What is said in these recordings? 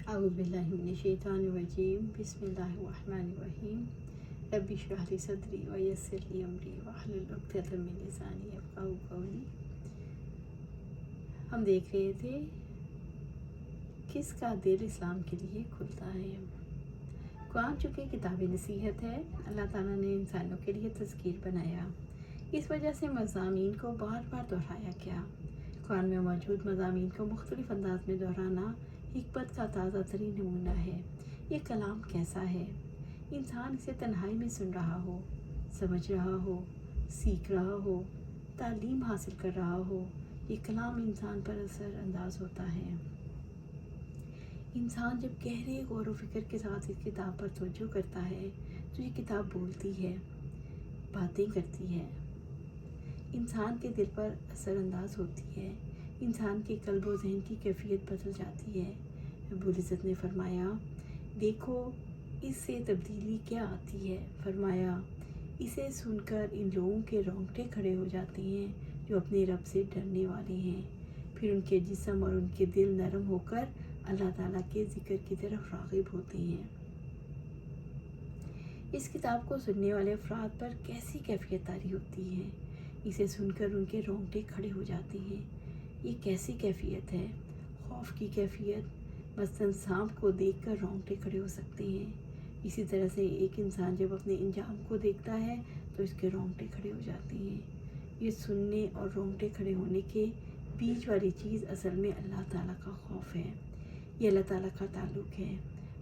اعوذ باللہ من الشیطان الرجیم بسم اللہ الرحمن الرحیم رب اشرح لی صدری ویسر لی امری واحلل عقدۃ من لسانی یفقہوا قولی۔ ہم دیکھ رہے تھے کس کا دل اسلام کے لیے کھلتا ہے۔ قرآن چونکہ کتاب نصیحت ہے، اللہ تعالیٰ نے انسانوں کے لیے تذکیر بنایا، اس وجہ سے مضامین کو بار بار دہرایا گیا۔ قرآن میں موجود مضامین کو مختلف انداز میں دہرانا حکمت کا تازہ ترین نمونہ ہے۔ یہ کلام کیسا ہے؟ انسان اسے تنہائی میں سن رہا ہو، سمجھ رہا ہو، سیکھ رہا ہو، تعلیم حاصل کر رہا ہو، یہ کلام انسان پر اثر انداز ہوتا ہے۔ انسان جب گہرے غور و فکر کے ساتھ اس کتاب پر توجہ کرتا ہے تو یہ کتاب بولتی ہے، باتیں کرتی ہے، انسان کے دل پر اثر انداز ہوتی ہے، انسان کے قلب و ذہن کی کیفیت بدل جاتی ہے۔ رب العزت نے فرمایا، دیکھو اس سے تبدیلی کیا آتی ہے۔ فرمایا، اسے سن کر ان لوگوں کے رونگٹے کھڑے ہو جاتے ہیں جو اپنے رب سے ڈرنے والے ہیں، پھر ان کے جسم اور ان کے دل نرم ہو کر اللہ تعالیٰ کے ذکر کی طرف راغب ہوتے ہیں۔ اس کتاب کو سننے والے افراد پر کیسی کیفیت طاری ہوتی ہے؟ اسے سن کر ان کے رونگٹے کھڑے ہو جاتے ہیں۔ یہ کیسی کیفیت ہے؟ خوف کی کیفیت۔ مثلاً سانپ کو دیکھ کر رونگٹے کھڑے ہو سکتے ہیں۔ اسی طرح سے ایک انسان جب اپنے انجام کو دیکھتا ہے تو اس کے رونگٹے کھڑے ہو جاتے ہیں۔ یہ سننے اور رونگٹے کھڑے ہونے کے بیچ والی چیز اصل میں اللہ تعالیٰ کا خوف ہے، یہ اللہ تعالیٰ کا تعلق ہے۔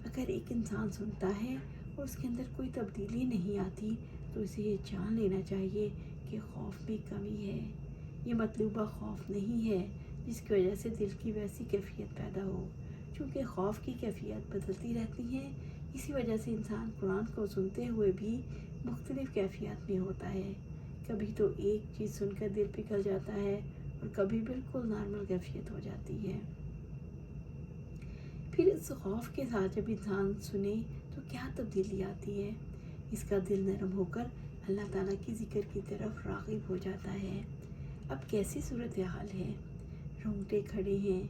اگر ایک انسان سنتا ہے اور اس کے اندر کوئی تبدیلی نہیں آتی تو اسے یہ جان لینا چاہیے کہ خوف میں کمی ہے، یہ مطلوبہ خوف نہیں ہے جس کی وجہ سے دل کی ویسی کیفیت پیدا ہو۔ چونکہ خوف کی کیفیت بدلتی رہتی ہے، اسی وجہ سے انسان قرآن کو سنتے ہوئے بھی مختلف کیفیت میں ہوتا ہے۔ کبھی تو ایک چیز سن کر دل پگھل جاتا ہے اور کبھی بالکل نارمل کیفیت ہو جاتی ہے۔ پھر اس خوف کے ساتھ جب انسان سنے تو کیا تبدیلی آتی ہے؟ اس کا دل نرم ہو کر اللہ تعالیٰ کی ذکر کی طرف راغب ہو جاتا ہے۔ اب کیسی صورتحال ہے؟ رونگٹے کھڑے ہیں،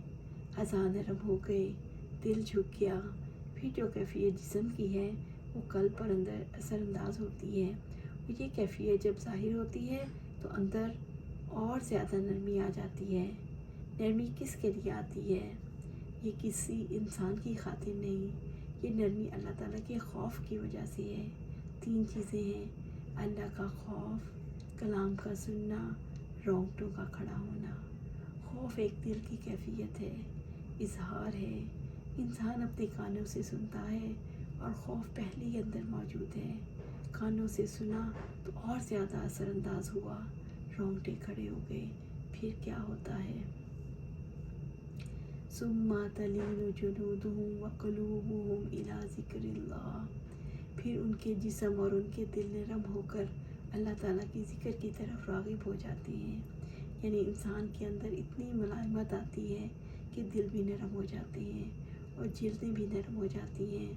اعضاء نرم ہو گئے، دل جھک گیا، پھر جو کیفیت جسم کی ہے وہ قلب پر اثر انداز ہوتی ہے، اور یہ کیفیت جب ظاہر ہوتی ہے تو اندر اور زیادہ نرمی آ جاتی ہے۔ نرمی کس کے لیے آتی ہے؟ یہ کسی انسان کی خاطر نہیں، یہ نرمی اللہ تعالیٰ کے خوف کی وجہ سے ہے۔ تین چیزیں ہیں: اللہ کا خوف، کلام کا سننا، رونگٹوں کا کھڑا ہونا۔ خوف ایک دل کی کیفیت ہے، اظہار ہے، انسان اپنے کانوں سے سنتا ہے اور خوف پہلے ہی اندر موجود ہے۔ کانوں سے سنا تو اور زیادہ اثر انداز ہوا، رونگٹے کھڑے ہو گئے، پھر کیا ہوتا ہے؟ ثم تلین جلودہم وقلوبہم الی ذکر اللہ، پھر ان کے جسم اور ان کے دل نرم ہو کر اللہ تعالیٰ کی ذکر کی طرف راغب ہو جاتے ہیں۔ یعنی انسان کے اندر اتنی ملائمت آتی ہے کہ دل بھی نرم ہو جاتے ہیں اور جلدیں بھی نرم ہو جاتی ہیں،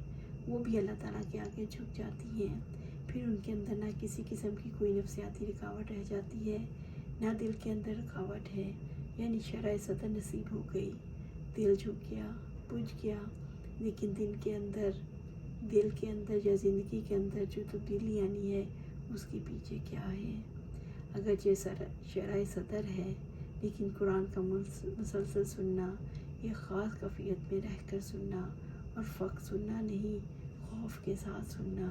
وہ بھی اللہ تعالیٰ کے آگے جھک جاتی ہیں۔ پھر ان کے اندر نہ کسی قسم کی کوئی نفسیاتی رکاوٹ رہ جاتی ہے، نہ دل کے اندر رکاوٹ ہے، یعنی شرح صدر نصیب ہو گئی، دل جھک گیا، بجھ گیا۔ لیکن دل کے اندر یا زندگی کے اندر جو تبدیلی آنی ہے اس کے پیچھے کیا ہے؟ اگرچہ شرح صدر ہے لیکن قرآن کا مسلسل سننا، یہ خاص کیفیت میں رہ کر سننا، اور فقط سننا نہیں، خوف کے ساتھ سننا،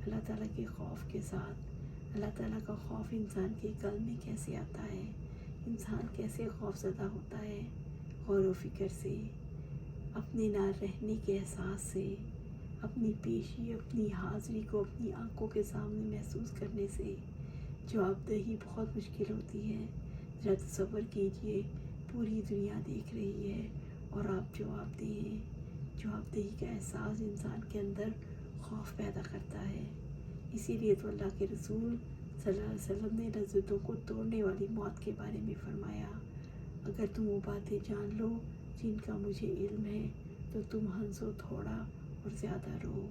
اللہ تعالیٰ کے خوف کے ساتھ۔ اللہ تعالیٰ کا خوف انسان کے قلب میں کیسے آتا ہے؟ انسان کیسے خوف زدہ ہوتا ہے؟ غور و فکر سے، اپنے نہ رہنے کے احساس سے، اپنی پیشی، اپنی حاضری کو اپنی آنکھوں کے سامنے محسوس کرنے سے۔ جواب دہی بہت مشکل ہوتی ہے۔ ذرا تصور کیجئے، پوری دنیا دیکھ رہی ہے اور آپ جواب دیں۔ جواب دہی کا احساس انسان کے اندر خوف پیدا کرتا ہے۔ اسی لیے تو اللہ کے رسول صلی اللہ علیہ وسلم نے لذتوں کو توڑنے والی موت کے بارے میں فرمایا، اگر تم وہ باتیں جان لو جن کا مجھے علم ہے تو تم ہنسو تھوڑا اور زیادہ رو۔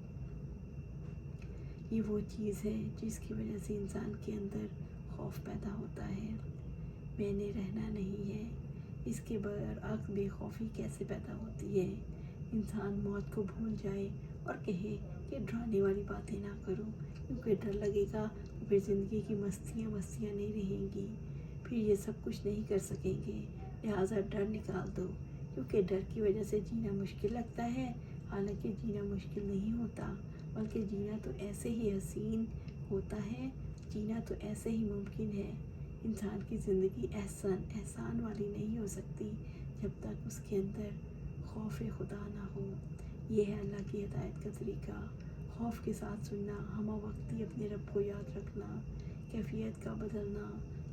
یہ وہ چیز ہے جس کی وجہ سے انسان کے اندر خوف پیدا ہوتا ہے۔ میں نے رہنا نہیں ہے، اس کے برعکس بے خوفی کیسے پیدا ہوتی ہے؟ انسان موت کو بھول جائے اور کہے کہ ڈرانے والی باتیں نہ کرو، کیونکہ ڈر لگے گا تو پھر زندگی کی مستیاں نہیں رہیں گی، پھر یہ سب کچھ نہیں کر سکیں گے۔ لہٰذا ڈر نکال دو، کیونکہ ڈر کی وجہ سے جینا مشکل لگتا ہے، حالانکہ جینا مشکل نہیں ہوتا، بلکہ جینا تو ایسے ہی حسین ہوتا ہے، جینا تو ایسے ہی ممکن ہے۔ انسان کی زندگی احسان والی نہیں ہو سکتی جب تک اس کے اندر خوف خدا نہ ہو۔ یہ ہے اللہ کی ہدایت کا طریقہ، خوف کے ساتھ سننا، ہمہ وقتی اپنے رب کو یاد رکھنا، کیفیت کا بدلنا،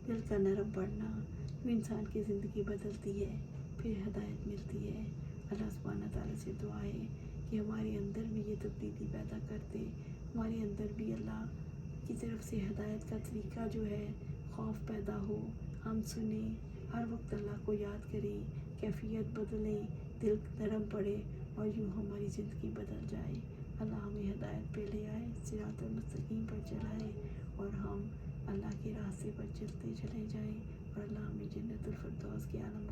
دل کا نرم پڑنا، جو انسان کی زندگی بدلتی ہے، پھر ہدایت ملتی ہے۔ اللہ سبحانہ تعالیٰ سے دعا ہے کہ ہمارے اندر بھی یہ تبدیلی پیدا کر دے، ہمارے اندر بھی اللہ کی طرف سے ہدایت کا طریقہ جو ہے، خوف پیدا ہو، ہم سنیں، ہر وقت اللہ کو یاد کریں، کیفیت بدلیں، دل نرم پڑے اور یوں ہماری زندگی بدل جائے۔ اللہ ہمیں ہدایت پہ لے آئے، صراط المستقیم پر چلائے اور ہم اللہ کے راستے پر چلتے چلے جائیں، اور اللہ ہمیں جنت الفردوس کے عالم